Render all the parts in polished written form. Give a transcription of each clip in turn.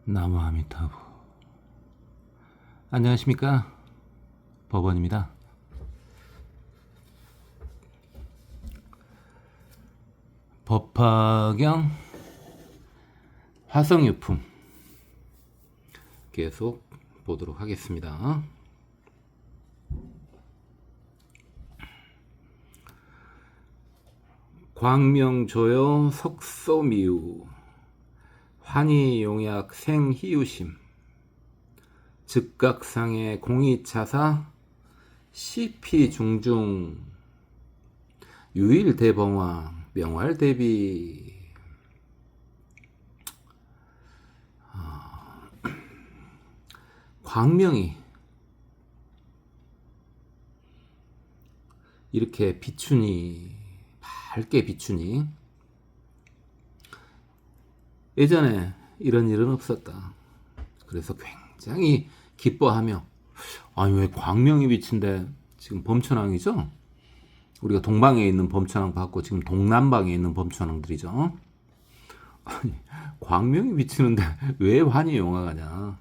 나무아미타부. 안녕하십니까, 법원입니다. 법화경 화성유품 계속 보도록 하겠습니다. 광명조여 석소미유 환희용약 생희유심 즉각상의 공의차사 시피중중 유일대범왕 명활대비. 광명이 이렇게 비추니, 밝게 비추니, 예전에 이런 일은 없었다. 그래서 굉장히 기뻐하며, 아니 왜 광명이 비친데, 지금 범천왕이죠? 우리가 동방에 있는 범천왕 받고 지금 동남방에 있는 범천왕들이죠. 아니 광명이 비치는데 왜 환희용화가냐.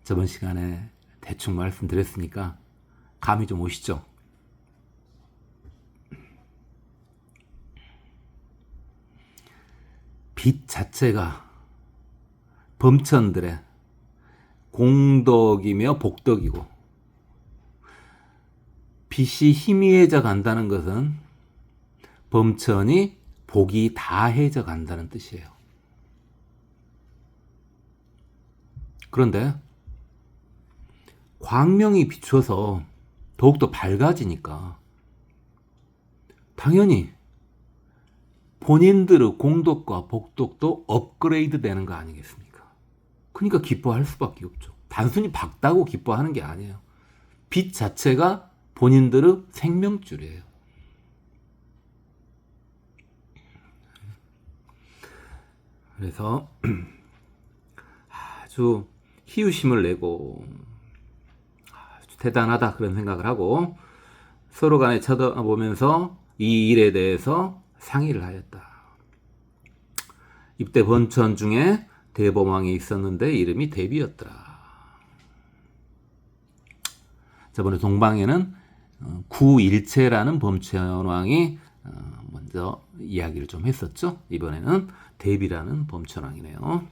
저번 시간에 대충 말씀드렸으니까 감이 좀 오시죠? 빛 자체가 범천들의 공덕이며 복덕이고, 빛이 희미해져 간다는 것은 범천이 복이 다해져 간다는 뜻이에요. 그런데 광명이 비춰서 더욱더 밝아지니까 당연히 본인들의 공덕과 복덕도 업그레이드 되는 거 아니겠습니까? 그러니까 기뻐할 수밖에 없죠. 단순히 밝다고 기뻐하는 게 아니에요. 빛 자체가 본인들의 생명줄이에요. 그래서 아주 희유심을 내고 아주 대단하다 그런 생각을 하고 서로 간에 쳐다보면서 이 일에 대해서 상의를 하였다. 입대 번천 중에 대범왕이 있었는데 이름이 대비였더라. 저번에 동방에는 구일체라는 범천왕이 먼저 이야기를 좀 했었죠. 이번에는 대비라는 범천왕이네요.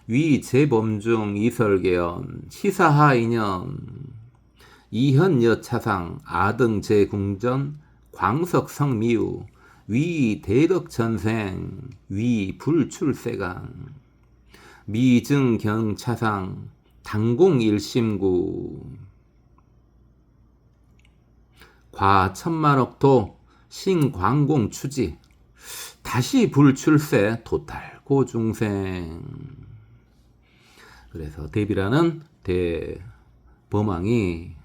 위 재범중 이설계연 시사하 인연 이현여차상 아등 제궁전 광석성미유 위 대덕전생 위 불출세간 미증경차상 당공일심구 과천만억도 신광공추지 다시 불출세 도탈고중생. 그래서 대비라는 대범왕이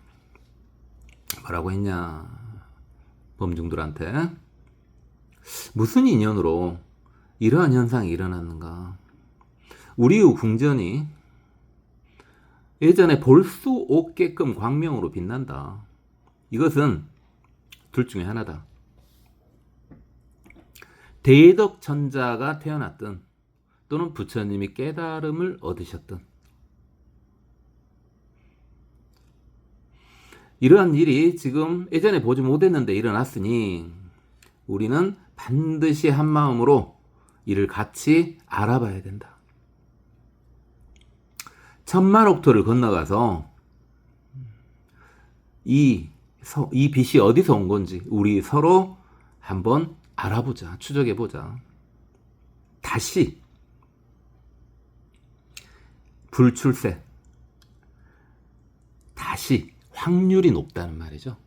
뭐라고 했냐, 범중들한테 무슨 인연으로 이러한 현상이 일어났는가. 우리의 궁전이 예전에 볼 수 없게끔 광명으로 빛난다. 이것은 둘 중에 하나다. 대덕천자가 태어났든 또는 부처님이 깨달음을 얻으셨든 이러한 일이 지금 예전에 보지 못했는데 일어났으니 우리는 반드시 한 마음으로 이를 같이 알아봐야 된다. 천만옥토를 건너가서 이 빛이 어디서 온 건지 우리 서로 한번 알아보자, 추적해보자. 다시 불출세, 다시 확률이 높다는 말이죠.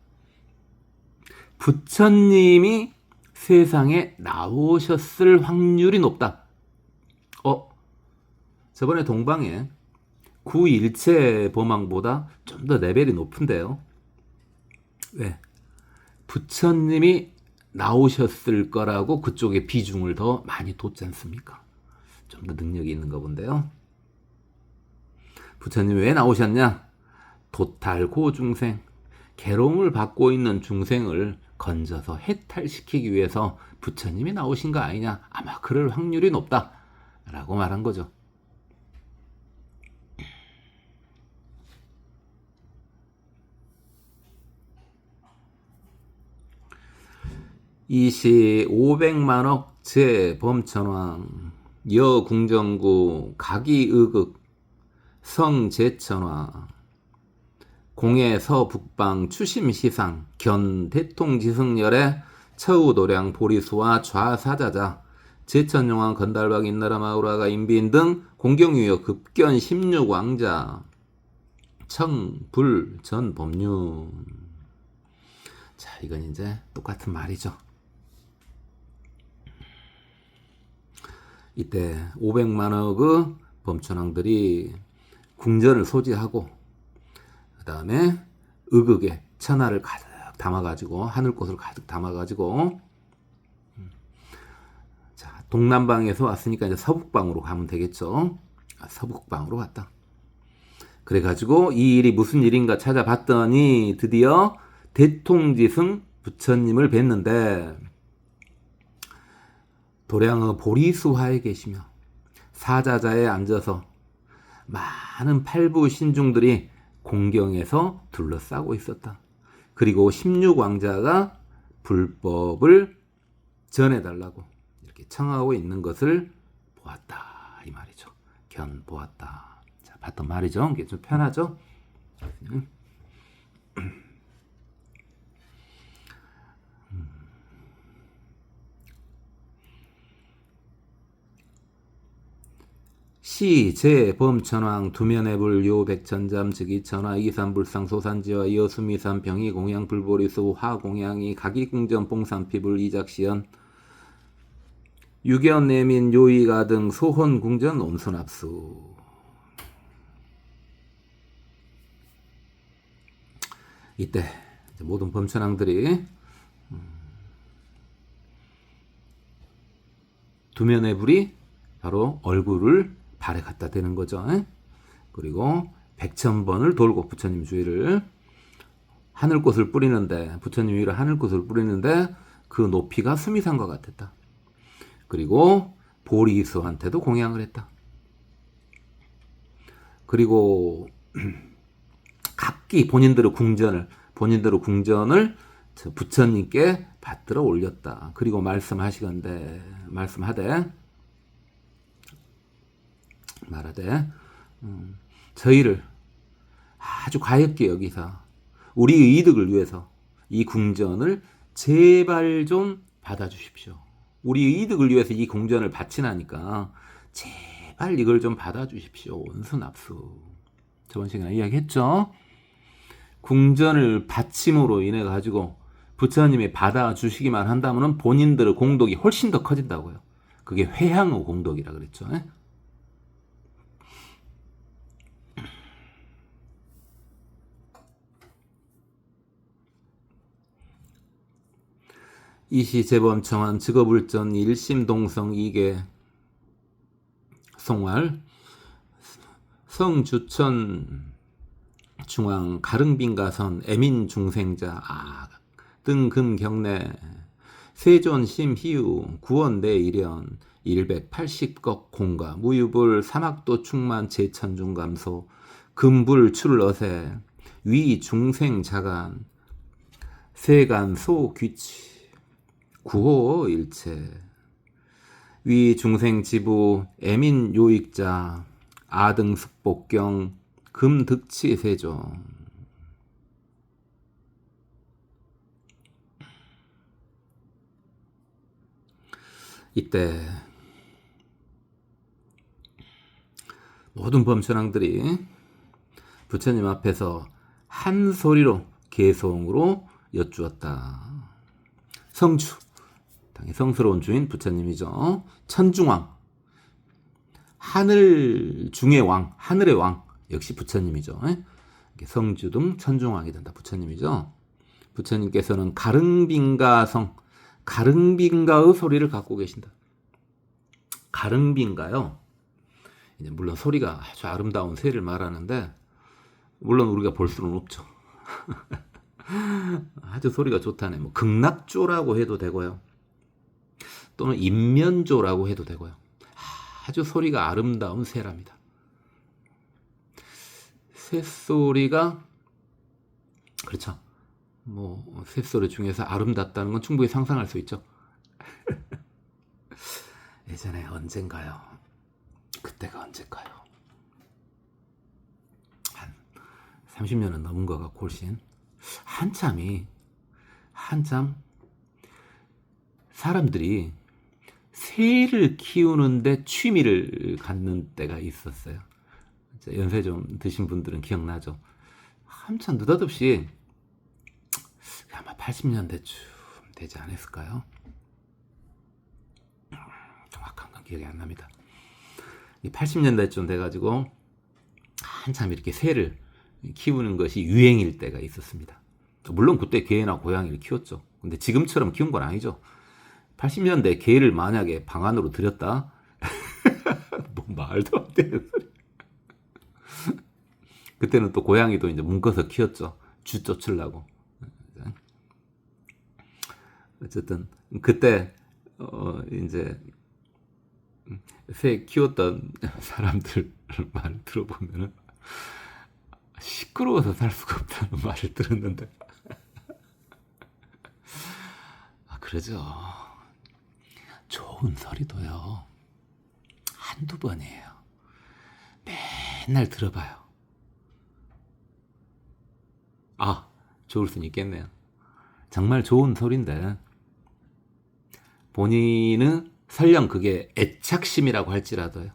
부처님이 세상에 나오셨을 확률이 높다. 저번에 동방에 구일체 범왕보다 좀 더 레벨이 높은데요. 왜? 부처님이 나오셨을 거라고 그쪽에 비중을 더 많이 뒀지 않습니까? 좀 더 능력이 있는가 본데요. 부처님이 왜 나오셨냐? 도탈고 중생, 괴로움을 받고 있는 중생을 건져서 해탈시키기 위해서 부처님이 나오신 거 아니냐, 아마 그럴 확률이 높다 라고 말한 거죠. 이시 500만억 제범천왕 여궁정구 각이의극 성제천화 공해 서북방 추심시상 견 대통지승열의 처우도량 보리수와 좌사자자 제천용왕 건달박 인나라 마우라가 인비인 등 공경유여 급견 16왕자 청불 전법륜. 자, 이건 이제 똑같은 말이죠. 이때 500만억의 범천왕들이 궁전을 소지하고 그 다음에 의극에 천하를 가득 담아가지고 하늘꽃을 가득 담아가지고 자, 동남방에서 왔으니까 이제 서북방으로 가면 되겠죠. 서북방으로 갔다. 그래가지고 이 일이 무슨 일인가 찾아봤더니 드디어 대통지승 부처님을 뵀는데 도량의 보리수화에 계시며 사자자에 앉아서 많은 팔부 신중들이 공경에서 둘러싸고 있었다. 그리고 16왕자가 불법을 전해달라고 이렇게 청하고 있는 것을 보았다 이 말이죠. 견 보았다. 자, 봤던 말이죠. 이게 좀 편하죠. 시, 제, 범천왕, 두면해불, 요백천잠, 즉이천화, 이산불상, 소산지와 여수미산, 병이, 공양, 불보리수, 화공양이, 각이궁전, 봉산피불, 이작시연, 유견, 내민, 요이가 등 소혼궁전, 온순합수. 이때 모든 범천왕들이 두면해불이 바로 얼굴을 발에 갖다 대는 거죠. 그리고 100,000번을 돌고 부처님 주위를 하늘꽃을 뿌리는데 부처님 위로 하늘꽃을 뿌리는데 그 높이가 수미산과 같았다. 그리고 보리수한테도 공양을 했다. 그리고 각기 본인들의 궁전을 부처님께 받들어 올렸다. 그리고 말씀하되 저희를 아주 가엾게 여기사 우리의 이득을 위해서 이 궁전을 제발 좀 받아주십시오. 우리의 이득을 위해서 이 궁전을 바치나니까 제발 이걸 좀 받아주십시오. 온순합수. 저번 시간에 이야기했죠. 궁전을 바침으로 인해 가지고 부처님이 받아주시기만 한다면 본인들의 공덕이 훨씬 더 커진다고요. 그게 회향의 공덕이라 그랬죠. 이시 재범청한 직업을전 일심동성 이계 송활 성주천 중앙 가릉빈가선 애민중생자 등금경내 세존심 희유 구원대 일연 180억 공가 무유불 사막도 충만 제천중감소 금불 출러세 위중생자간 세간소 귀치 구호 일체 위중생지부 애민요익자 아등숙복경 금득치세종. 이때 모든 범천왕들이 부처님 앞에서 한 소리로 개송으로 여쭈었다. 성주, 당연히 성스러운 주인 부처님이죠. 천중왕, 하늘 중의 왕, 하늘의 왕 역시 부처님이죠. 성주 등 천중왕이 된다. 부처님이죠. 부처님께서는 가릉빈가성, 가릉빈가의 소리를 갖고 계신다. 가릉빈가요. 이제 물론 소리가 아주 아름다운 새를 말하는데 물론 우리가 볼 수는 없죠. 아주 소리가 좋다네. 뭐 극락조라고 해도 되고요. 또는 인면조라고 해도 되고요. 아주 소리가 아름다운 새랍니다. 새소리가 그렇죠. 뭐 새소리 중에서 아름답다는 건 충분히 상상할 수 있죠. 예전에 언젠가요. 그때가 언제일까요? 한 30년은 넘은 것 같고 훨씬 한참 사람들이 새를 키우는데 취미를 갖는 때가 있었어요. 연세 좀 드신 분들은 기억나죠? 한참 느닷없이 아마 80년대쯤 되지 않았을까요? 정확한 건 기억이 안 납니다. 80년대쯤 돼가지고 한참 이렇게 새를 키우는 것이 유행일 때가 있었습니다. 물론 그때 개나 고양이를 키웠죠. 근데 지금처럼 키운 건 아니죠. 80년대 개를 만약에 방 안으로 들였다? 뭐 말도 안 되는 소리. 그때는 또 고양이도 이제 묶어서 키웠죠. 주 쫓으려고. 어쨌든 그때 이제 새 키웠던 사람들 말 들어보면은 시끄러워서 살 수가 없다는 말을 들었는데 그러죠. 좋은 소리도요 한두 번이에요. 맨날 들어봐요. 좋을 수는 있겠네요. 정말 좋은 소리인데 본인은 설령 그게 애착심이라고 할지라도요.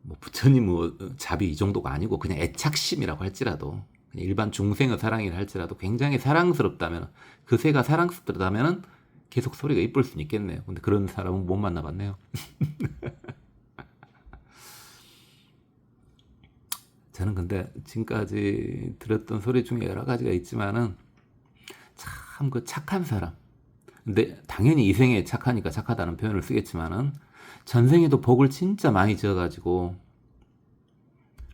뭐 부처님 뭐 자비 이 정도가 아니고 그냥 애착심이라고 할지라도 그냥 일반 중생의 사랑이라 할지라도 굉장히 사랑스럽다면 그 새가 사랑스럽다면 계속 소리가 이쁠 수는 있겠네요. 근데 그런 사람은 못 만나봤네요. 저는 근데 지금까지 들었던 소리 중에 여러 가지가 있지만은 참 그 착한 사람. 근데 당연히 이 생에 착하니까 착하다는 표현을 쓰겠지만은 전생에도 복을 진짜 많이 지어가지고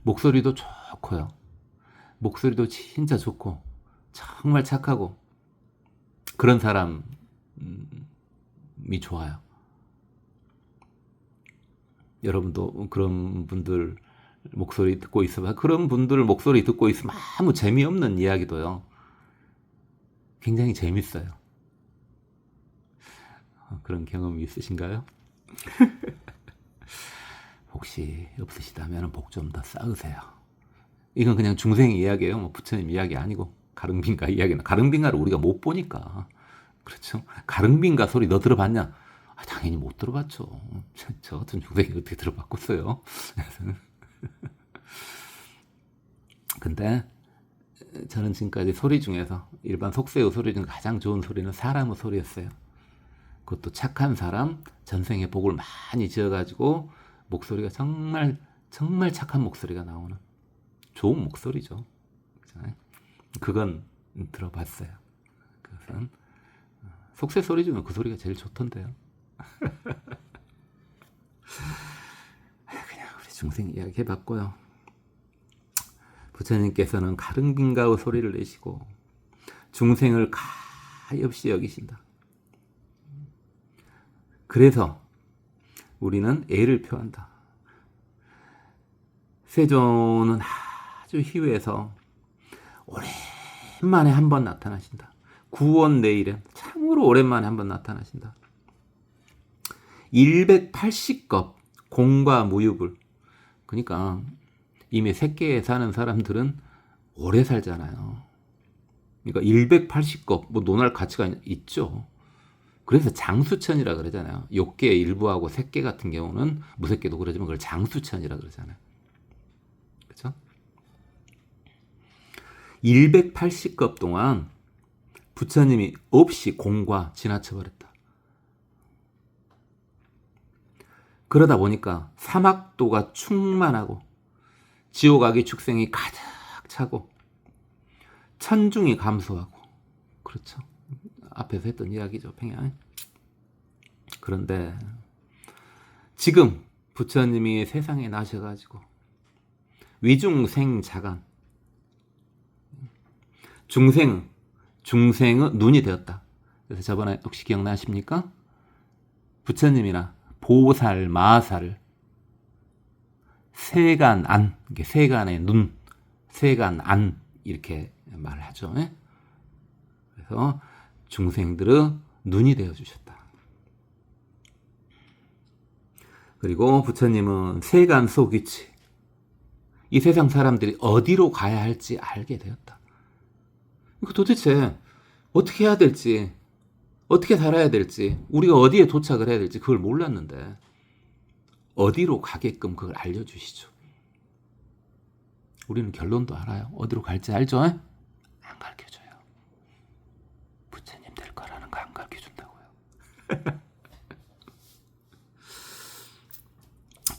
목소리도 좋고요. 목소리도 진짜 좋고 정말 착하고 그런 사람이 좋아요. 여러분도 그런 분들 목소리 듣고 있으면 그런 분들 목소리 듣고 있으면 아무 재미없는 이야기도요. 굉장히 재밌어요. 그런 경험이 있으신가요? 혹시 없으시다면 복 좀 더 쌓으세요. 이건 그냥 중생 이야기예요. 뭐 부처님 이야기 아니고 가릉빈가 이야기는 가릉빈가를 우리가 못 보니까 그렇죠. 가릉빈가 소리 너 들어봤냐? 당연히 못 들어봤죠. 저 같은 중생이 어떻게 들어봤겠어요. 근데 저는 지금까지 소리 중에서 일반 속세의 소리 중 가장 좋은 소리는 사람의 소리였어요. 그것도 착한 사람, 전생에 복을 많이 지어가지고 목소리가 정말 착한 목소리가 나오는 좋은 목소리죠. 그건 들어봤어요. 그것은 속세 소리 중에 그 소리가 제일 좋던데요. 그냥 우리 중생 이야기 해봤고요. 부처님께서는 가릉빈가의 소리를 내시고 중생을 가엾이 여기신다. 그래서 우리는 애를 표한다. 세존은 아주 희외해서 오랜만에 한 번 나타나신다. 구원내일에 참으로 오랜만에 한 번 나타나신다. 180겁 공과 무유불. 그러니까 이미 새끼에 사는 사람들은 오래 살잖아요. 그러니까 180겁 뭐 논할 가치가 있죠. 그래서 장수천이라 그러잖아요. 욕계의 일부하고 새끼 같은 경우는 무새끼도 그러지만 그걸 장수천이라 그러잖아요. 그렇죠? 180겁 동안 부처님이 없이 공과 지나쳐버렸다. 그러다 보니까 사막도가 충만하고 지옥악의 축생이 가득 차고 천중이 감소하고 그렇죠. 앞에서 했던 이야기죠. 평양. 그런데 지금 부처님이 세상에 나셔가지고 위중생자간 중생 중생의 눈이 되었다. 그래서 저번에 혹시 기억나십니까? 부처님이나 보살, 마살, 세간, 안, 이게 세간의 눈, 세간, 안 이렇게 말을 하죠. 예? 그래서 중생들의 눈이 되어주셨다. 그리고 부처님은 세간 소귀치, 이 세상 사람들이 어디로 가야 할지 알게 되었다. 도대체 어떻게 해야 될지, 어떻게 살아야 될지, 우리가 어디에 도착을 해야 될지 그걸 몰랐는데 어디로 가게끔 그걸 알려주시죠. 우리는 결론도 알아요. 어디로 갈지 알죠? 안 가르쳐줘요. 부처님 될 거라는 거 안 가르쳐준다고요.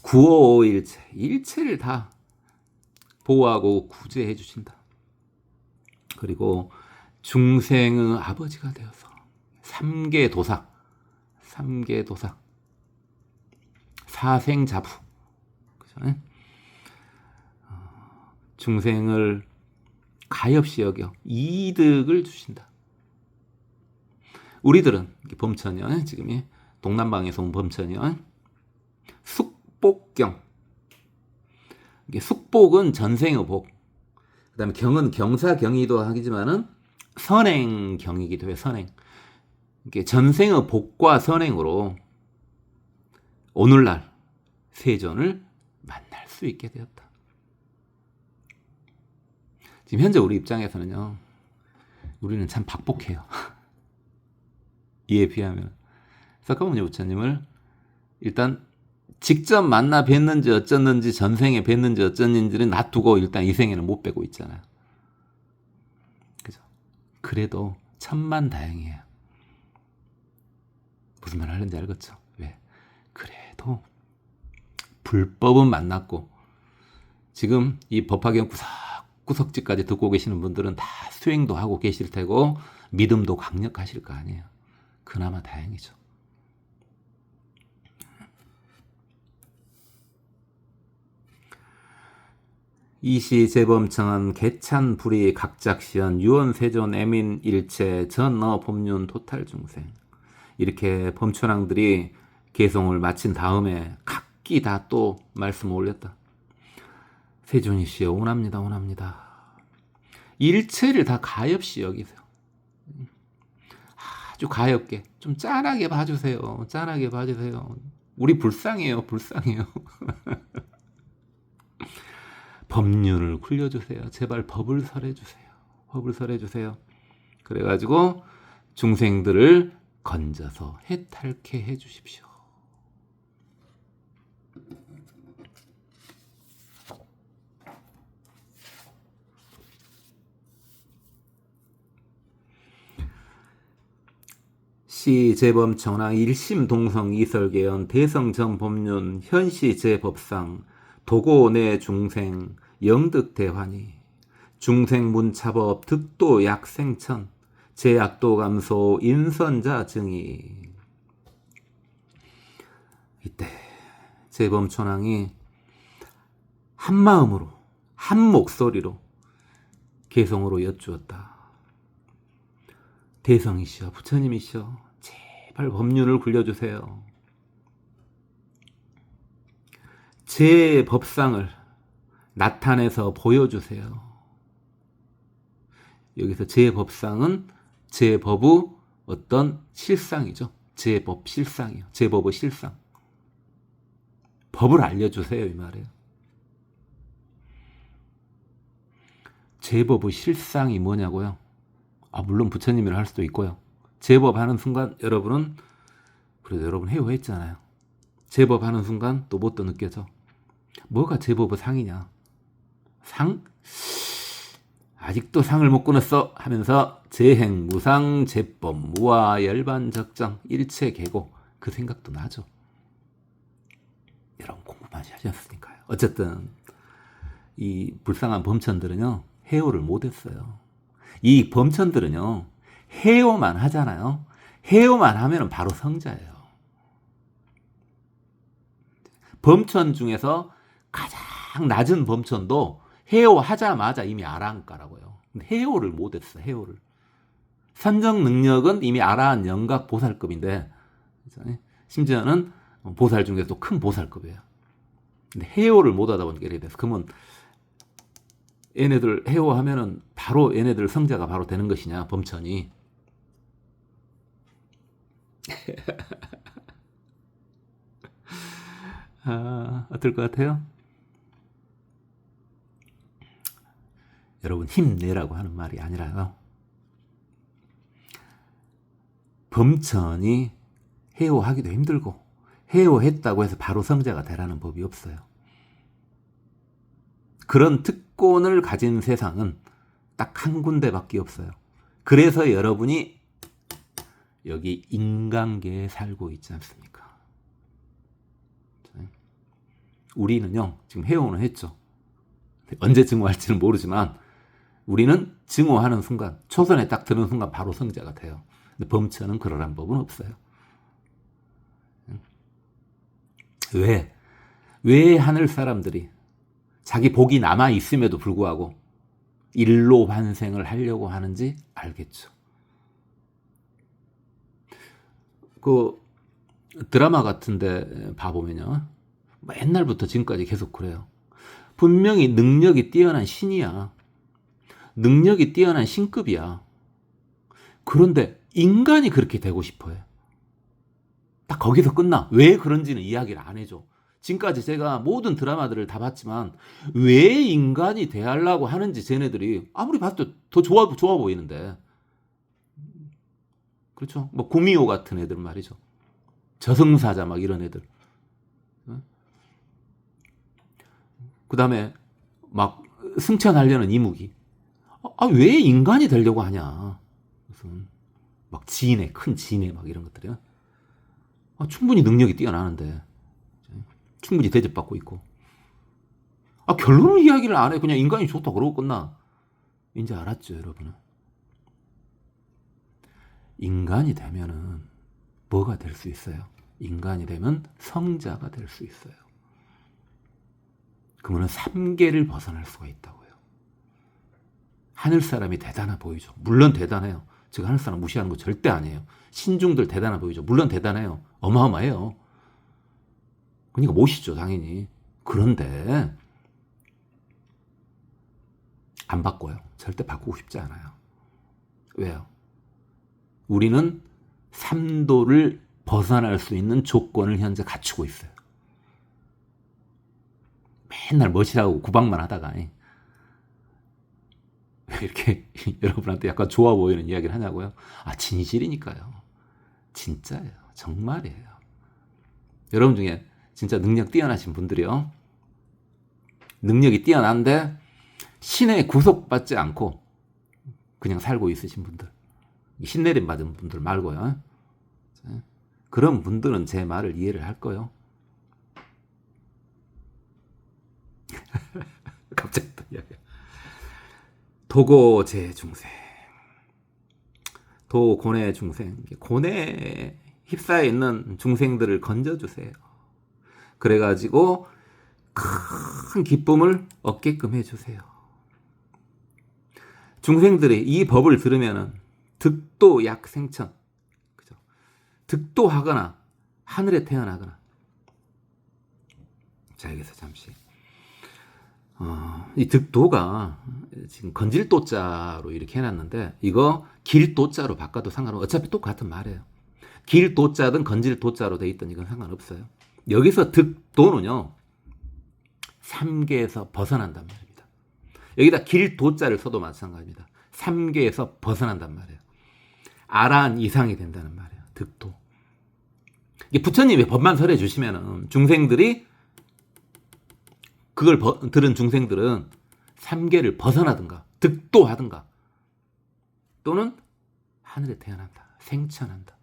구호일체, 일체를 다 보호하고 구제해 주신다. 그리고 중생의 아버지가 되어서 삼계도사, 사생자부, 그죠? 중생을 가엾이 여겨 이득을 주신다. 우리들은 범천이요, 지금 동남방에서 온 범천이요, 숙복경. 이게 숙복은 전생의 복. 그다음에 경은 경사경이도 하지만은 선행경이기도 해요. 선행. 이게 전생의 복과 선행으로 오늘날 세존을 만날 수 있게 되었다. 지금 현재 우리 입장에서는요, 우리는 참 박복해요. 이에 비하면 석가모니 부처님을 일단 직접 만나 뵀는지 어쩌는지, 전생에 뵀는지 어쩌는지는 놔두고 일단 이 생에는 못 뵈고 있잖아요. 그죠? 그래도 천만다행이에요. 무슨 말 하는지 알겠죠? 왜? 그래도 불법은 만났고, 지금 이 법화경 구석지까지 듣고 계시는 분들은 다 수행도 하고 계실 테고 믿음도 강력하실 거 아니에요. 그나마 다행이죠. 이시 재범청은 개찬 불이 각작시연 유언세존 애민 일체 전어 법륜 토탈 중생, 이렇게 범천왕들이 개송을 마친 다음에 각기 다 또 말씀을 올렸다. 세존이시여 원합니다. 일체를 다 가엾이 여기세요. 아주 가엾게 좀 짠하게 봐주세요. 우리 불쌍해요. 법륜을 굴려주세요. 제발 법을 설해주세요. 그래가지고 중생들을 건져서 해탈케 해주십시오. 시 재범청랑 일심 동성 이설계연 대성전 법륜 현시 재법상 도고 내 중생 영득 대환이 중생 문차법 득도 약생천 제약도 감소 인선자 증이. 이때 재범천왕이 한 마음으로 한 목소리로 개성으로 여쭈었다. 대성이시여, 부처님이시여, 제발 법륜을 굴려주세요. 제 법상을 나타내서 보여주세요. 여기서 제 법상은 제 법의 어떤 실상이죠. 제 법 실상이요. 제 법의 실상. 법을 알려주세요, 이 말이에요. 제 법의 실상이 뭐냐고요? 물론 부처님이라 할 수도 있고요. 제법 하는 순간 여러분은, 그래도 여러분 해오했잖아요. 제법 하는 순간 또 뭣도 느껴져. 뭐가 제법의 상이냐? 상? 아직도 상을 못 끊었어 하면서 재행, 무상, 제법, 무아, 열반, 적정, 일체, 계고, 그 생각도 나죠. 여러분 공부 많이 하셨으니까요. 어쨌든 이 불쌍한 범천들은요, 해오를 못했어요. 이 범천들은요, 해오만 하잖아요. 해오만 하면 바로 성자예요. 범천 중에서 가장 낮은 범천도 해오하자마자 이미 아랑가라고요. 근데 해오를 못했어, 해오를. 선정 능력은 이미 아라한 영각 보살급인데 심지어는 보살 중에서도 큰 보살급이에요. 근데 해오를 못하다 보니까 이렇게 돼서 그러면 얘네들 해오하면은 바로 얘네들 성자가 바로 되는 것이냐 범천이. 어떨 것 같아요? 여러분 힘내라고 하는 말이 아니라요. 범천이 해오하기도 힘들고 해오했다고 해서 바로 성자가 되라는 법이 없어요. 그런 특권을 가진 세상은 딱 한 군데밖에 없어요. 그래서 여러분이 여기 인간계에 살고 있지 않습니까? 우리는요, 지금 해오는 했죠. 언제 증오할지는 모르지만 우리는 증오하는 순간, 초선에 딱 드는 순간 바로 성자가 돼요. 근데 범천은 그러란 법은 없어요. 왜 하늘 사람들이 자기 복이 남아 있음에도 불구하고 일로 환생을 하려고 하는지 알겠죠. 그 드라마 같은데 봐보면요, 옛날부터 지금까지 계속 그래요. 분명히 능력이 뛰어난 신이야. 능력이 뛰어난 신급이야. 그런데 인간이 그렇게 되고 싶어요. 딱 거기서 끝나. 왜 그런지는 이야기를 안 해줘. 지금까지 제가 모든 드라마들을 다 봤지만 왜 인간이 대하려고 하는지 쟤네들이 아무리 봐도 더 좋아 보이는데. 그렇죠? 뭐 구미호 같은 애들 말이죠. 저승사자 막 이런 애들. 그 다음에 막 승천하려는 이무기. 왜 인간이 되려고 하냐. 무슨 막 지네, 큰 지네 막 이런 것들이요. 충분히 능력이 뛰어나는데 충분히 대접받고 있고. 결론을 이야기를 안 해. 그냥 인간이 좋다 그러고 끝나. 이제 알았죠, 여러분은. 인간이 되면은 뭐가 될 수 있어요? 인간이 되면 성자가 될 수 있어요. 그러면 삼계를 벗어날 수가 있다고요. 하늘 사람이 대단해 보이죠. 물론 대단해요. 제가 하늘 사람 무시하는 거 절대 아니에요. 신중들 대단해 보이죠. 물론 대단해요. 어마어마해요. 그러니까 멋있죠, 당연히. 그런데 안 바꿔요. 절대 바꾸고 싶지 않아요. 왜요? 우리는 삼도를 벗어날 수 있는 조건을 현재 갖추고 있어요. 맨날 멋이라고 구박만 하다가 왜 이렇게 여러분한테 약간 좋아 보이는 이야기를 하냐고요? 진실이니까요. 진짜예요. 정말이에요. 여러분 중에 진짜 능력 뛰어나신 분들이요, 능력이 뛰어난데 신에 구속받지 않고 그냥 살고 있으신 분들, 신내림 받은 분들 말고요. 그런 분들은 제 말을 이해를 할 거예요. 갑자기 또 이야기. 도고제 중생, 도고뇌 중생, 고뇌에 휩싸여 있는 중생들을 건져주세요. 그래가지고 큰 기쁨을 얻게끔 해주세요. 중생들이 이 법을 들으면은 득도 약생천, 그죠? 득도하거나 하늘에 태어나거나. 자, 여기서 잠시. 이 득도가 지금 건질도자로 이렇게 해놨는데 이거 길도자로 바꿔도 상관없어요. 어차피 똑같은 말이에요. 길도자든 건질도자로 돼 있든 이건 상관없어요. 여기서 득도는요, 삼계에서 벗어난단 말입니다. 여기다 길도자를 써도 마찬가지입니다. 삼계에서 벗어난단 말이에요. 아라한 이상이 된다는 말이에요. 득도. 이게 부처님이 법만 설해 주시면은 중생들이, 그걸 들은 중생들은 삼계를 벗어나든가 득도하든가 또는 하늘에 태어난다, 생천한다.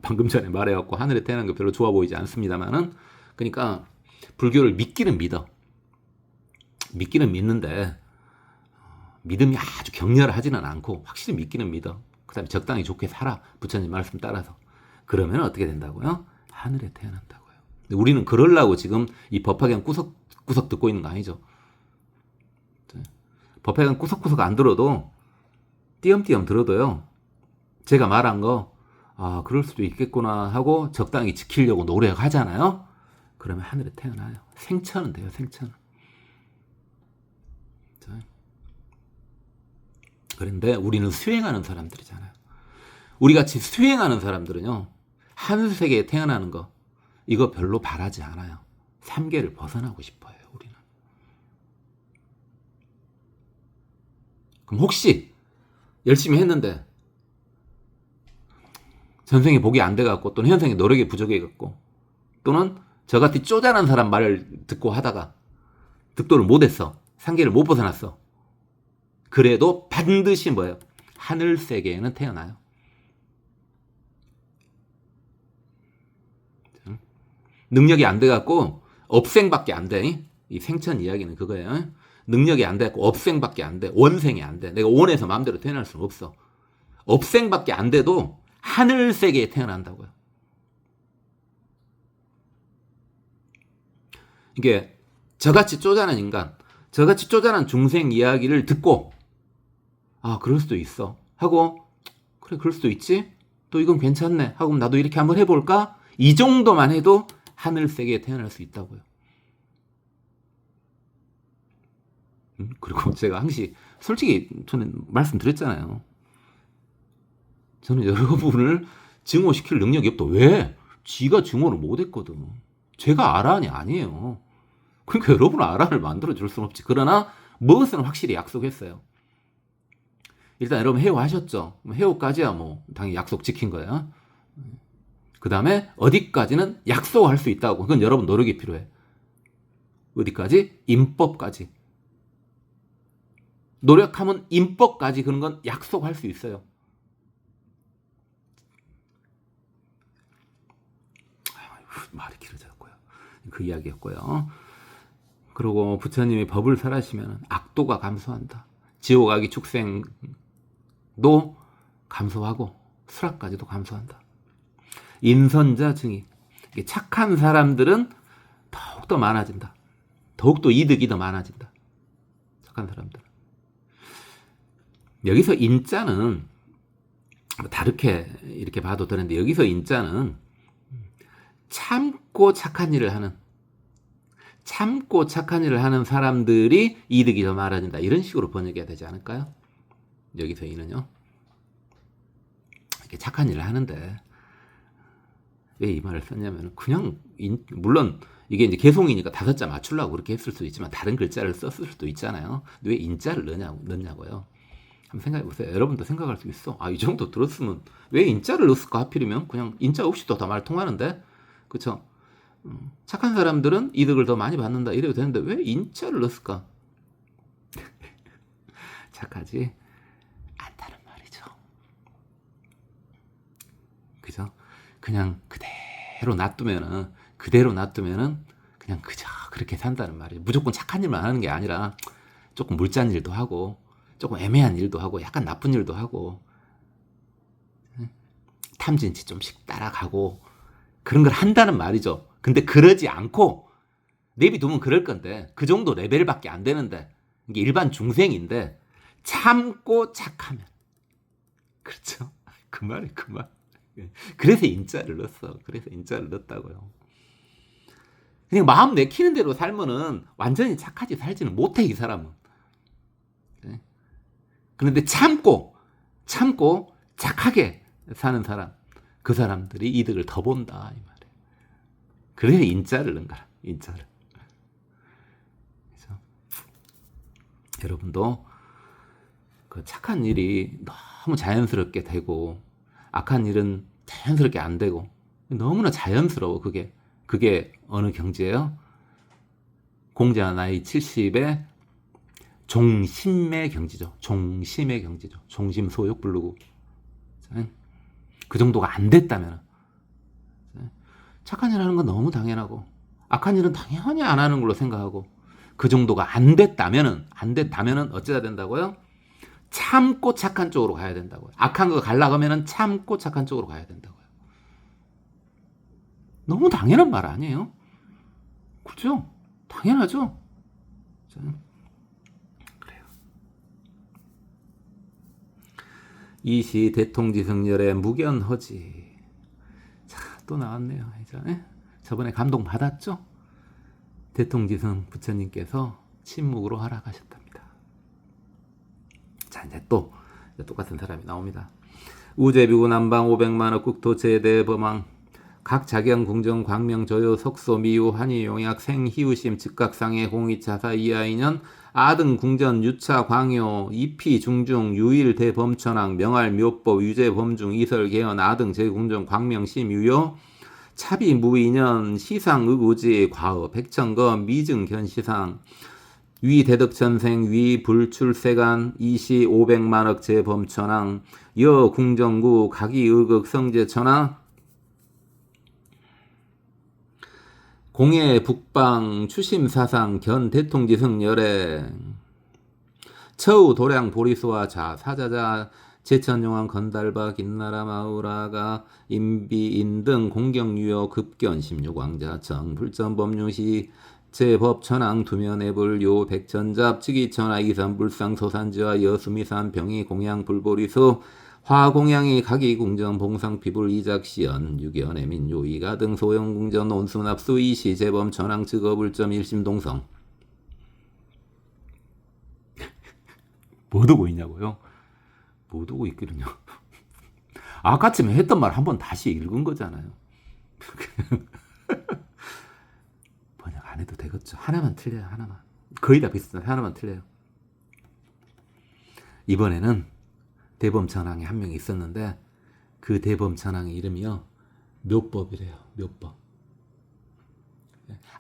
방금 전에 말해갖고 하늘에 태어난 거 별로 좋아 보이지 않습니다만은, 그러니까 불교를 믿기는 믿어. 믿기는 믿는데 믿음이 아주 격렬하지는 않고 확실히 믿기는 믿어. 그 다음에 적당히 좋게 살아. 부처님 말씀 따라서. 그러면 어떻게 된다고요? 하늘에 태어난다고요. 우리는 그러려고 지금 이 법화경 구석구석 듣고 있는 거 아니죠. 법화경 구석구석 안 들어도 띄엄띄엄 들어도요, 제가 말한 거, 그럴 수도 있겠구나 하고 적당히 지키려고 노력하잖아요. 그러면 하늘에 태어나요. 생천은 돼요, 생천은. 그런데 우리는 수행하는 사람들이잖아요. 우리 같이 수행하는 사람들은요, 하늘세계에 태어나는 거, 이거 별로 바라지 않아요. 삼계를 벗어나고 싶어요, 우리는. 그럼 혹시 열심히 했는데 전생에 복이 안 돼갖고, 또는 현생에 노력이 부족해갖고, 또는 저같이 쪼잔한 사람 말을 듣고 하다가 득도를 못했어. 삼계를 못 벗어났어. 그래도 반드시 뭐예요? 하늘세계에는 태어나요. 능력이 안 돼갖고 업생밖에 안 돼. 이 생천 이야기는 그거예요. 능력이 안 돼갖고 업생밖에 안 돼. 원생이 안 돼. 내가 원해서 마음대로 태어날 수는 없어. 업생밖에 안 돼도 하늘세계에 태어난다고요. 이게 저같이 쪼잔한 인간, 저같이 쪼잔한 중생 이야기를 듣고 그럴 수도 있어 하고, 그래 그럴 수도 있지, 또 이건 괜찮네 하고 나도 이렇게 한번 해볼까, 이 정도만 해도 하늘세계에 태어날 수 있다고요. 그리고 제가 항상 솔직히 저는 말씀드렸잖아요. 저는 여러분을 증오시킬 능력이 없다. 왜? 지가 증오를 못했거든. 제가 아라한이 아니에요. 그러니까 여러분 아라한을 만들어줄 수는 없지. 그러나 무엇은 확실히 약속했어요. 일단 여러분 해오하셨죠? 해오까지야 뭐 당연히 약속 지킨 거예요. 그 다음에 어디까지는 약속할 수 있다고. 그건 여러분 노력이 필요해. 어디까지? 인법까지. 노력하면 인법까지 그런 건 약속할 수 있어요. 말이 길어졌고요. 그 이야기였고요. 그리고 부처님이 법을 설하시면 악도가 감소한다. 지옥악이 축생도 감소하고 수락까지도 감소한다. 인선자 증이, 착한 사람들은 더욱더 많아진다. 더욱더 이득이 더 많아진다. 착한 사람들은. 여기서 인자는 다르게 이렇게 봐도 되는데, 여기서 인자는 참고 착한 일을 하는 사람들이 이득이 더 많아진다. 이런 식으로 번역해야 되지 않을까요? 여기서 이는요. 이렇게 착한 일을 하는데 왜 이 말을 썼냐면, 그냥 물론 이게 이제 개송이니까 5자 맞추려고 그렇게 했을 수도 있지만 다른 글자를 썼을 수도 있잖아요. 왜 인자를 넣냐고요. 한번 생각해 보세요. 여러분도 생각할 수 있어. 이 정도 들었으면 왜 인자를 넣었을까? 하필이면 그냥 인자 없이도 다 말 통하는데, 그렇죠? 착한 사람들은 이득을 더 많이 받는다 이래도 되는데 왜 인자를 넣었을까? 착하지 않다는 말이죠. 그죠? 그냥 그대로 놔두면은 그냥 그저 그렇게 산다는 말이에요. 무조건 착한 일만 하는 게 아니라 조금 물짠 일도 하고, 조금 애매한 일도 하고, 약간 나쁜 일도 하고, 탐진치 좀씩 따라가고, 그런 걸 한다는 말이죠. 근데 그러지 않고 내비두면 그럴 건데, 그 정도 레벨밖에 안 되는데, 이게 일반 중생인데 참고 착하면, 그렇죠? 그 말이 그 말. 그래서 인자를 넣었어. 그래서 인자를 넣었다고요. 그냥 마음 내키는 대로 살면은 완전히 착하지 살지는 못해, 이 사람은. 그런데 참고 착하게 사는 사람, 그 사람들이 이득을 더 본다, 이 말이에요. 그래서 인자를 넣은 거야, 인자를. 그래서 여러분도 그 착한 일이 너무 자연스럽게 되고 악한 일은 자연스럽게 안 되고, 너무나 자연스러워. 그게 어느 경지예요? 공자 나이 70에 종심의 경지죠. 종심소욕 부르고. 그 정도가 안 됐다면, 착한 일 하는 건 너무 당연하고 악한 일은 당연히 안 하는 걸로 생각하고, 그 정도가 안 됐다면은 어쩌야 된다고요? 참고 착한 쪽으로 가야 된다고요. 악한 거 가려고 하면은 참고 착한 쪽으로 가야 된다고요. 너무 당연한 말 아니에요? 그렇죠? 당연하죠? 그래요. 이시 대통지승열의 무견허지. 자, 또 나왔네요. 저번에 감동 받았죠? 대통지승 부처님께서 침묵으로 허락하셨답니다. 자, 이제 또 똑같은 사람이 나옵니다. 우제비구 남방 500만억 국토 제대범왕 각 자경 궁정 광명 조요 석소 미유 한이 용약 생 희우심 즉각상해 공이차사 이하인연 아등 궁전 유차 광요 이피 중중 유일 대범천왕 명할 묘법 유제 범중 이설 개연 아등 제궁정 광명 심유요 차비 무인연 시상 의우지 과어 백천거 미증 견시상 위 대덕천생 위 불출세간 이시 500만억 제범천왕 여 궁정구 각이 의극 성제천왕 공예 북방 추심사상 견 대통지승 열애 처우 도량 보리수와 자 사자자 제천용왕 건달바 긴나라 마우라가 임비인 등 공경유효 급견 16왕자 정 불전법률시 제법천왕 두면해불요 백천잡 즉위천하 이산불상 소산지와 여수미산 병이 공양 불보리수 화공양이 각이궁전 봉상피불 이작시연 유견의 민요이가 등 소영궁전 온수납수 이시 재범 전황 즉업을점 일심동성. 뭐 두고 있냐고요? 뭐 두고 있기는요? 아까쯤에 했던 말 한번 다시 읽은 거잖아요. 번역 안 해도 되겠죠. 하나만 틀려요. 하나만. 거의 다 비슷한데 하나만 틀려요. 이번에는 대범천왕이 한 명 있었는데 그 대범천왕의 이름이요 묘법이래요. 묘법.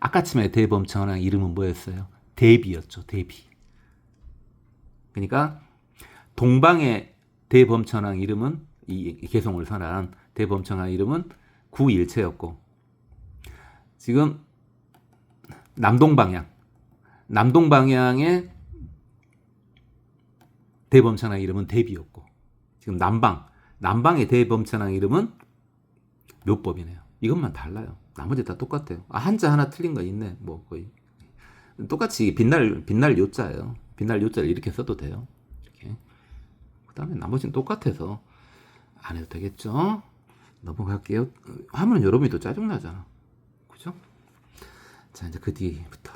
아까쯤에 대범천왕 이름은 뭐였어요? 대비였죠. 대비. 그러니까 동방의 대범천왕 이름은 이 개성을 선한 대범천왕 이름은 구일체였고 지금 남동방향의 대범천왕 이름은 대비였고 지금 남방의 대범천왕 이름은 묘법이네요. 이것만 달라요. 나머지 다 똑같아요. 한자 하나 틀린 거 있네. 뭐 거의 똑같이 빛날 요자예요. 빛날 요자를 이렇게 써도 돼요. 이렇게. 그다음에 나머지는 똑같아서 안 해도 되겠죠. 넘어갈게요. 하면 여러분이 또 짜증나잖아. 그죠? 자, 이제 그 뒤부터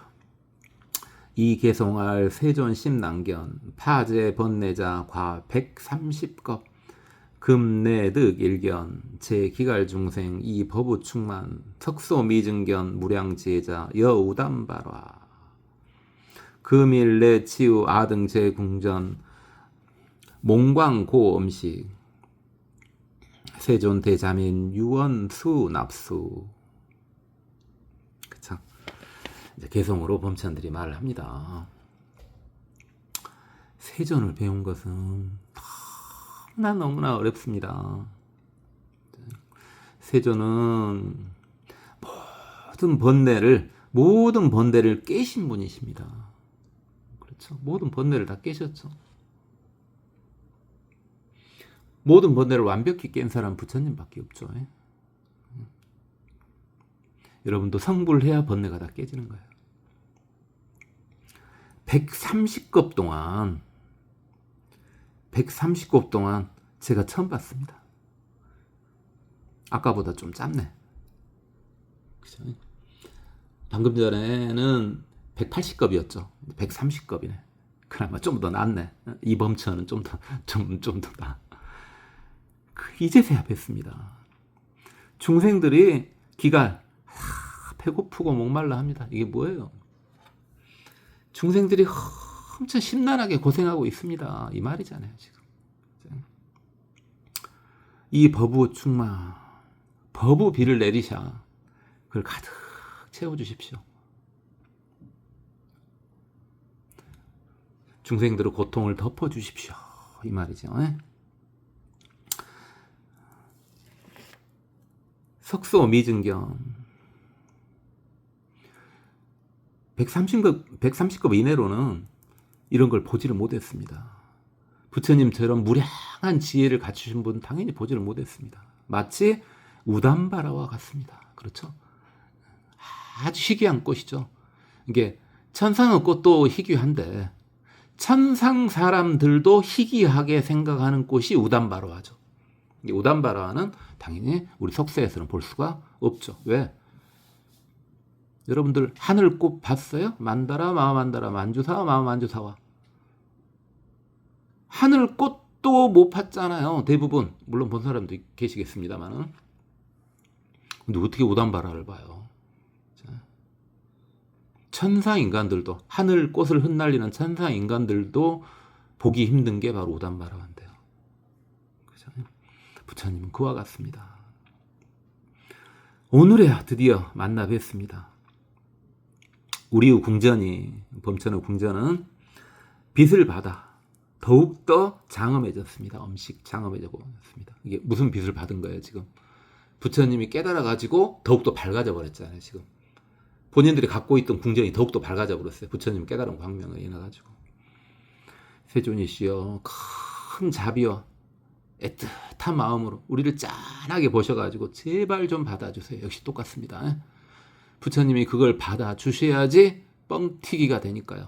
이개송할 세존 심난견 파제 번내자 과 130겁 금내득 일견 제기갈중생 이법우충만 석소미증견 무량지혜자 여우담발화 금일내 치우 아등제 궁전 몽광고음식 세존 대자민 유원수 납수. 그쵸? 이제 개성으로 범찬들이 말을 합니다. 세존을 배운 것은 너무나 어렵습니다. 세존은 모든 번뇌를 깨신 분이십니다. 그렇죠? 모든 번뇌를 다 깨셨죠. 모든 번뇌를 완벽히 깬 사람 부처님밖에 없죠. 여러분도 성불해야 번뇌가 다 깨지는 거예요. 130겁 동안 제가 처음 봤습니다. 아까보다 좀 짧네. 그죠? 방금 전에는 180겁이었죠. 130겁이네. 그나마 좀 더 낫네. 이범천은 좀 더 나. 이제서야 뵀습니다. 중생들이 기갈 배고프고 목말라 합니다. 이게 뭐예요? 중생들이 엄청 심란하게 고생하고 있습니다. 이 말이잖아요, 지금. 이 법우 충만, 법우 비를 내리셔. 그걸 가득 채워주십시오. 중생들의 고통을 덮어주십시오. 이 말이죠. 석소 미증견 130급 이내로는 이런 걸 보지를 못했습니다. 부처님처럼 무량한 지혜를 갖추신 분은 당연히 보지를 못했습니다. 마치 우담바라와 같습니다. 그렇죠? 아주 희귀한 꽃이죠. 이게 천상의 꽃도 희귀한데 천상 사람들도 희귀하게 생각하는 꽃이 우담바로아죠. 이 우담바로아는 당연히 우리 석쇠에서는 볼 수가 없죠. 왜? 여러분들 하늘꽃 봤어요? 만다라 마만다라 만주사와 마만주사와. 하늘꽃도 못 봤잖아요. 대부분. 물론 본 사람도 계시겠습니다만은. 근데 어떻게 우담바라를 봐요? 자, 천상 인간들도, 하늘꽃을 흩날리는 천상 인간들도 보기 힘든 게 바로 우담바라인데요. 그죠? 부처님은 그와 같습니다. 오늘에야 드디어 만나 뵙습니다. 우리의 궁전이, 범천의 궁전은 빛을 받아 더욱더 장엄해졌습니다. 엄식 장엄해져 보였습니다. 이게 무슨 빛을 받은 거예요, 지금? 부처님이 깨달아가지고 더욱더 밝아져 버렸잖아요, 지금. 본인들이 갖고 있던 궁전이 더욱더 밝아져 버렸어요. 부처님 깨달은 광명을 인해가지고. 세존이시여, 큰 자비와 애틋한 마음으로 우리를 짠하게 보셔가지고 제발 좀 받아주세요. 역시 똑같습니다. 부처님이 그걸 받아주셔야지 뻥튀기가 되니까요.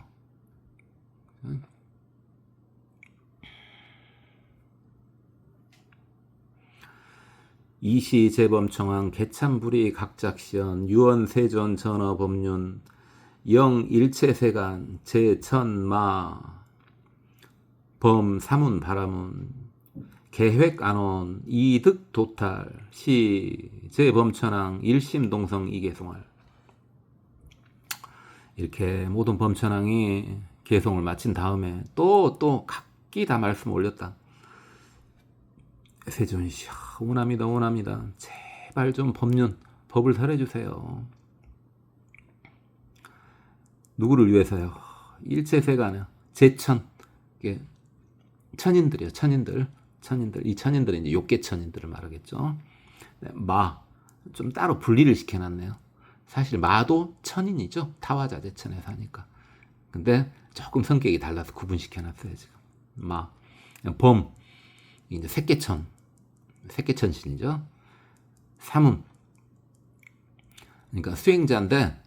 이시 재범청왕 개참불이 각작시연 유언세존 전어법륜 영일체세간 제천마 범사문 바라문 계획안원 이득도탈 시 재범천왕 일심동성 이계송할. 이렇게 모든 범천왕이 개송을 마친 다음에 또 각기 다 말씀을 올렸다. 세존이시여, 원합니다, 원합니다. 제발 좀 법을 설해주세요. 누구를 위해서요? 일체세간에 제천, 이게 천인들이요, 천인들. 이 천인들은 이제 욕계천인들을 말하겠죠. 좀 따로 분리를 시켜놨네요. 사실 마도 천인이죠. 타화자재천에 사니까. 근데 조금 성격이 달라서 구분시켜놨어요, 지금. 범, 이제 새끼천신이죠. 사문, 그러니까 수행자인데,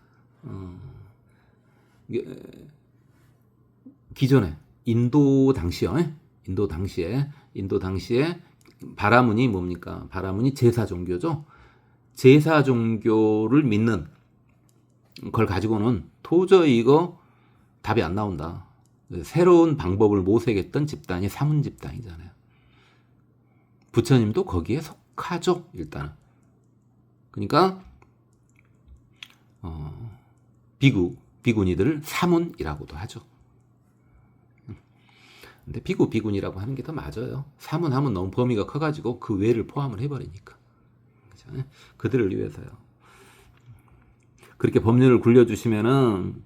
기존에 인도 당시에 바라문이 뭡니까? 바라문이 제사 종교죠. 제사 종교를 믿는 걸 가지고는 도저히 이거 답이 안 나온다. 새로운 방법을 모색했던 집단이 사문 집단이잖아요. 부처님도 거기에 속하죠, 일단은. 그러니까 비구니들을 사문이라고도 하죠. 근데 비구니라고 하는 게 더 맞아요. 사문하면 너무 범위가 커가지고 그 외를 포함을 해버리니까. 그죠? 그들을 위해서요. 그렇게 법륜을 굴려주시면은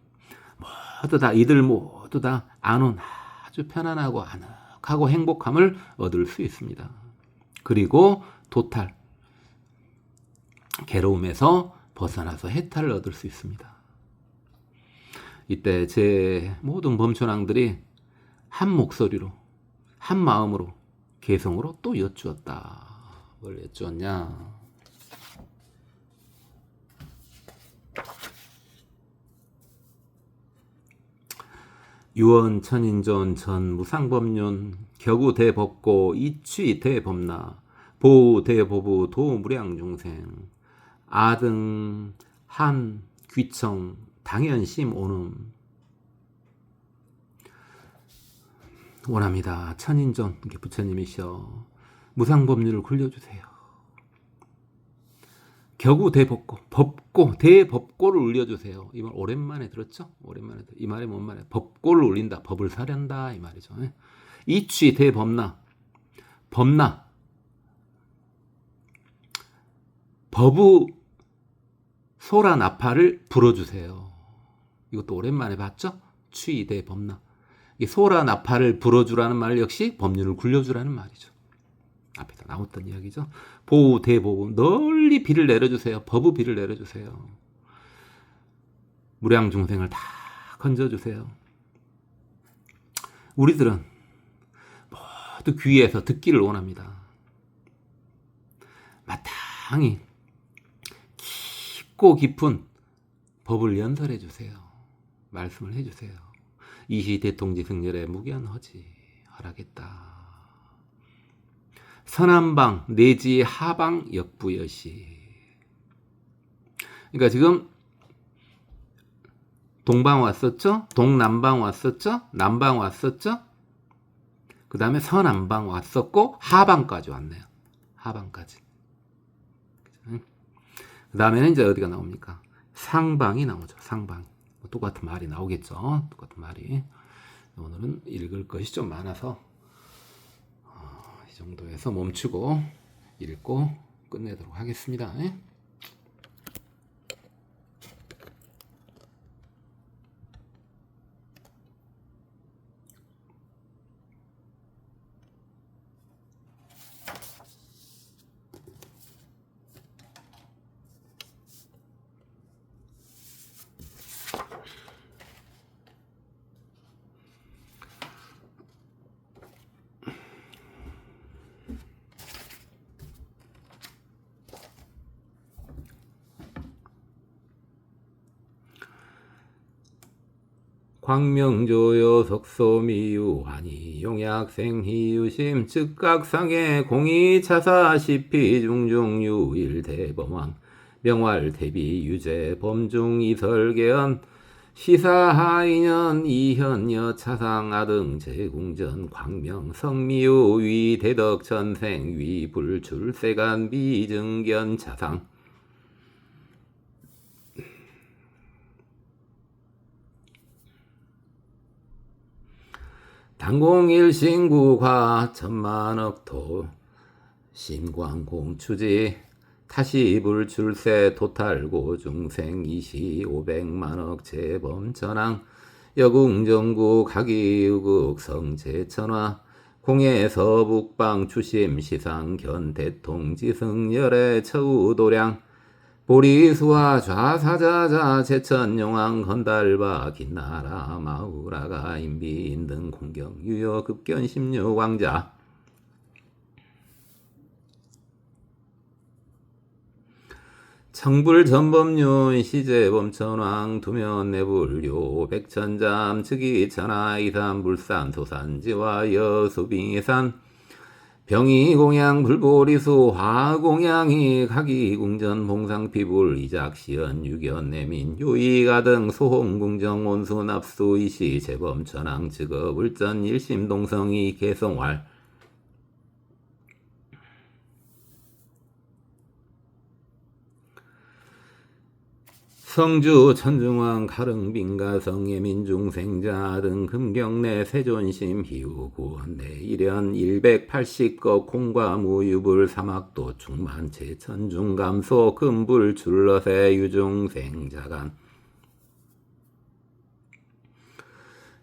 이들 모두 다 안온 아주 편안하고 아늑하고 행복함을 얻을 수 있습니다. 그리고 도탈, 괴로움에서 벗어나서 해탈을 얻을 수 있습니다. 이때 제 모든 범천왕들이 한 목소리로, 한 마음으로, 개성으로 또 여쭈었다. 뭘 여쭈었냐? 유언 천인전 전 무상법륜 격우 대법고 이취 대법나 보우 대보부 도무량 중생 아등 한 귀청 당연심 오름. 원합니다. 천인전, 이게 부처님이시여, 무상법륜을 굴려주세요. 격우 대법고, 대법고를 울려주세요. 이 말 오랜만에 들었죠? 이 말이 뭔 말이에요? 법고를 울린다, 법을 사련다, 이 말이죠. 이취 대법나, 법의 소라나파를 불어주세요. 이것도 오랜만에 봤죠? 취 대법나. 소라나파를 불어주라는 말 역시 법륜을 굴려주라는 말이죠. 앞에다 나왔던 이야기죠. 보우 대보우, 널리 비를 내려주세요. 법의 비를 내려주세요. 무량 중생을 다 건져주세요. 우리들은 모두 귀에서 듣기를 원합니다. 마땅히 깊고 깊은 법을 연설해 주세요. 말씀을 해 주세요. 이시 대통지승열의 무견허지 하라겠다. 서남방 내지 하방 역부여시. 그러니까 지금 동방 왔었죠? 동남방 왔었죠? 남방 왔었죠? 그 다음에 서남방 왔었고 하방까지 왔네요. 하방까지. 그 다음에는 이제 어디가 나옵니까? 상방이 나오죠. 상방. 똑같은 말이 나오겠죠. 똑같은 말이. 오늘은 읽을 것이 좀 많아서 이 정도에서 멈추고 읽고 끝내도록 하겠습니다. 광명조요 석소미유 환희 용약생희유심 즉각상해 공이차사시피 중중유일대범왕 명활대비 유제 범중이설계연 시사하인연 이현여 차상아등 제궁전 광명 성미유 위대덕천생 위불출세간 비증견 차상 당공일신구과 천만억토 신광공추지 타시불출세 토탈고 중생이시 500만억 재범전왕 여궁정구 가기의극 성제천화 공해서 북방 추심 시상 견대통지승열의 처우도량 보리수와 좌사자자 제천용왕 건달바 긴나라 마우라가 인비인 등 공경 유효 급견 십류 왕자 청불 전범윤 시제범천왕 두면 내불요 백천잠 즉위천하 이산 불산 소산지와 여수빙이산 병이공양 불보리수 화공양이 가기궁전 봉상피불 이작시연 유견내민 요이가등 소홍궁정 온수납수 이시 재범천왕 즉업을전 일심동성이 개성활 성주 천중왕 가릉빈가 성예민중생자 등 금경내 세존심 희우 구원내 일연 180거 공과무유불 사막도 충만 제천중감소 금불 출러세 유중생자간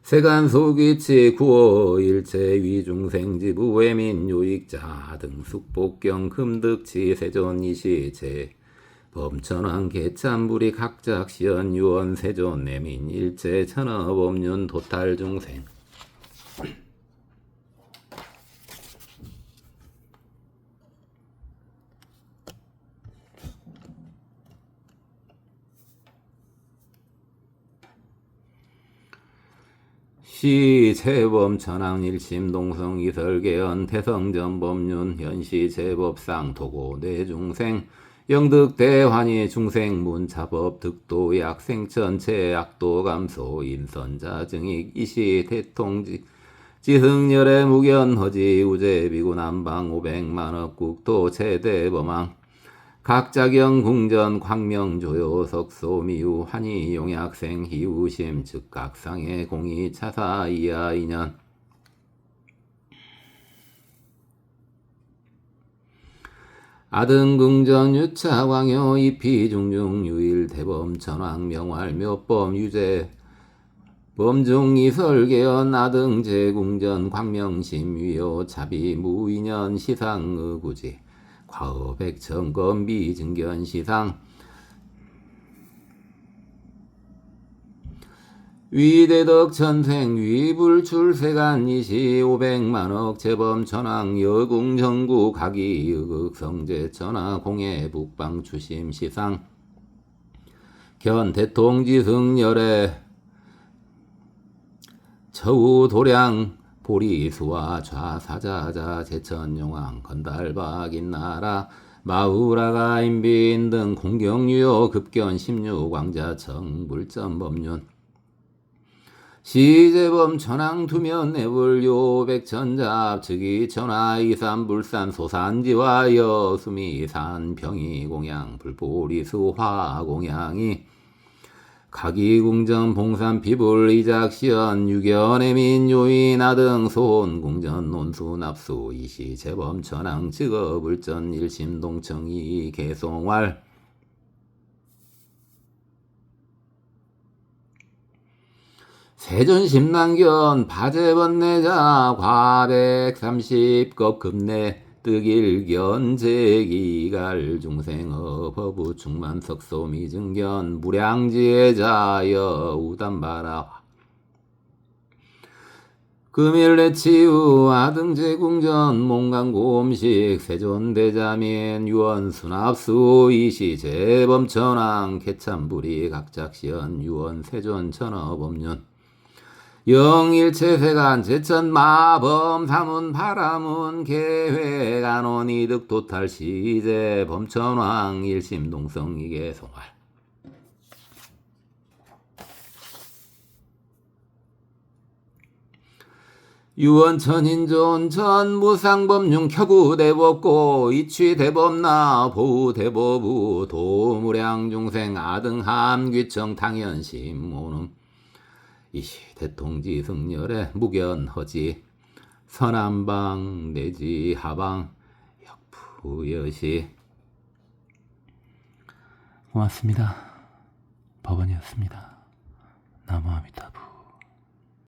세간소기치 구호 일체 위중생지부 외민 요익자 등 숙복경 금득치 세존이시 제 범천왕 개참불이 각작시연 유원 세존 내민 일체 천하법륜 도탈중생 시재범천왕 일심동성 이설계연 태성전법륜 현시재법상 도고 내중생 영득대환희 중생문차법 득도 약생천체 약도 감소 인선자 증익 이시 대통지 지승열의 무견허지 우제비구 남방 500만억 국도 최대범왕 각자경 궁전 광명조요 석소미유 환희 용약생 희우심 즉각상의 공이 차사 이하 인연 아등궁전 유차광요 이피중중 유일대범 천왕 명활 묘법 유제 범중이설계연 아등제궁전 광명심 위요 차비 무인연 시상의구지 과업백천검 비증견 시상 위대덕 천생 위불출세간 이시 500만억 재범천왕 여궁정구 가기의극 성제천하 공해 북방 추심 시상 견대통지승열의 처우 도량 보리수와 좌사자자 제천용왕 건달박인나라 마우라가 인빈 등 공경유효 급견 16왕자 정불점법륜 시제범 천왕투면 내불요 백천잡 즉이 천하 이산 불산 소산지와 여수미 산병이 공양 불보리수 화공양이 가기궁전 봉산 비불 이작시연 유견의 민요인 아등 소혼 궁전 논수 납수 이시 재범 천왕 직업을전 일심동청이 개송활 세존심난견 바제번내자 과백 30급 급내 뜨길견 제기갈 중생어 법우 충만석소 미증견 무량지혜자여 우담바라 금일내치유 아등제궁전 몽강고음식 세존대자민 유원순합수 이시 재범천왕 개참불이 각작시연 유원세존천어법륜 영일체세간 제천마범 사문 바라문 계획안원 이득 도탈 시제 범천왕 일심동성 이계송활 유원천인존 전무상범융 켜구대법고 이취대법나 보우대법우 도무량중생 아등함귀청 당연심오름 이시 대통지 승렬의 무견허지 서남방 내지 하방 역부여시 고맙습니다. 법원이었습니다. 나무아미타부